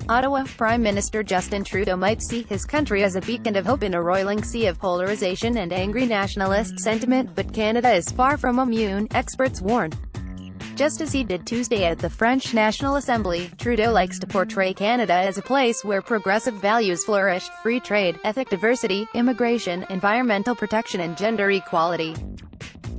Ottawa, Prime Minister Justin Trudeau might see his country as a beacon of hope in a roiling sea of polarization and angry nationalist sentiment, but Canada is far from immune, experts warn. Just as he did Tuesday at the French National Assembly, Trudeau likes to portray Canada as a place where progressive values flourish: free trade, ethnic diversity, immigration, environmental protection and gender equality.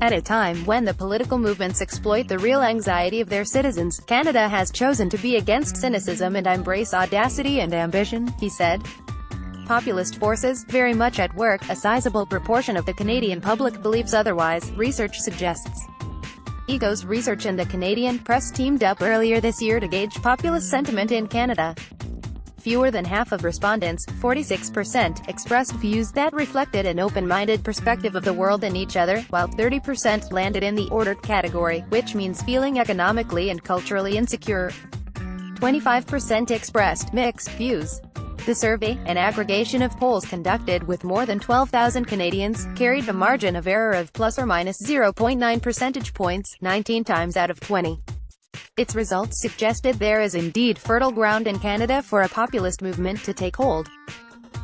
At a time when the political movements exploit the real anxiety of their citizens, Canada has chosen to be against cynicism and embrace audacity and ambition, he said. Populist forces, very much at work. A sizable proportion of the Canadian public believes otherwise, research suggests. Ego's research and the Canadian press teamed up earlier this year to gauge populist sentiment in Canada. Fewer than half of respondents, 46%, expressed views that reflected an open-minded perspective of the world and each other, while 30% landed in the ordered category, which means feeling economically and culturally insecure. 25% expressed mixed views. The survey, an aggregation of polls conducted with more than 12,000 Canadians, carried a margin of error of plus or minus 0.9 percentage points, 19 times out of 20. Its results suggested there is indeed fertile ground in Canada for a populist movement to take hold.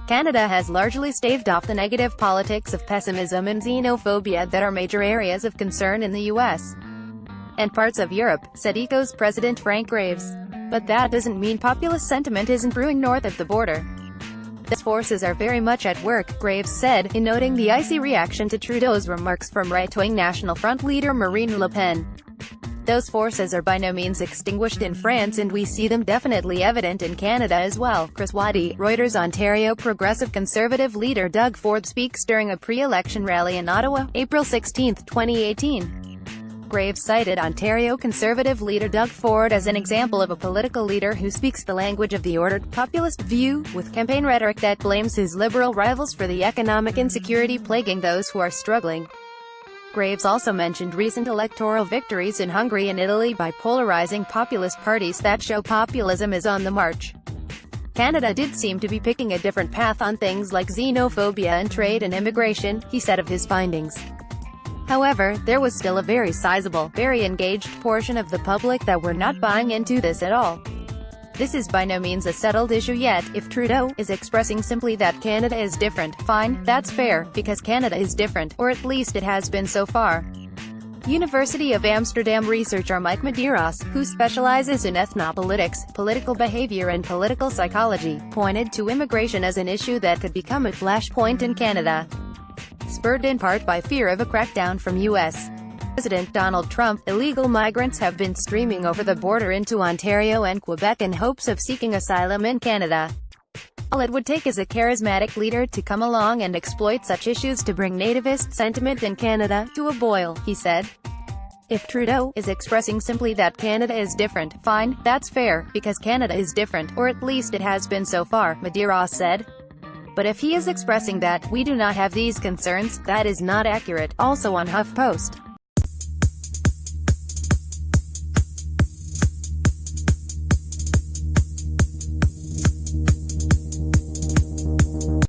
Canada has largely staved off the negative politics of pessimism and xenophobia that are major areas of concern in the US and parts of Europe, said ECO's President Frank Graves. But that doesn't mean populist sentiment isn't brewing north of the border. These forces are very much at work, Graves said, in noting the icy reaction to Trudeau's remarks from right-wing National Front leader Marine Le Pen. Those forces are by no means extinguished in France, and we see them definitely evident in Canada as well. Chris Waddy, Reuters. Ontario Progressive Conservative leader Doug Ford speaks during a pre-election rally in Ottawa, April 16, 2018. Graves cited Ontario Conservative leader Doug Ford as an example of a political leader who speaks the language of the ordered, populist view, with campaign rhetoric that blames his liberal rivals for the economic insecurity plaguing those who are struggling. Graves also mentioned recent electoral victories in Hungary and Italy by polarizing populist parties that show populism is on the march. Canada did seem to be picking a different path on things like xenophobia and trade and immigration, he said of his findings. However, there was still a very sizable, very engaged portion of the public that were not buying into this at all. This is by no means a settled issue yet. If Trudeau is expressing simply that Canada is different, fine, that's fair, because Canada is different, or at least it has been so far. University of Amsterdam researcher Mike Medeiros, who specializes in ethnopolitics, political behavior and political psychology, pointed to immigration as an issue that could become a flashpoint in Canada, spurred in part by fear of a crackdown from U.S. President Donald Trump. Illegal migrants have been streaming over the border into Ontario and Quebec in hopes of seeking asylum in Canada. All it would take is a charismatic leader to come along and exploit such issues to bring nativist sentiment in Canada to a boil, he said. If Trudeau is expressing simply that Canada is different, fine, that's fair, because Canada is different, or at least it has been so far, Medeiros said. But if he is expressing that we do not have these concerns, that is not accurate. Also on HuffPost.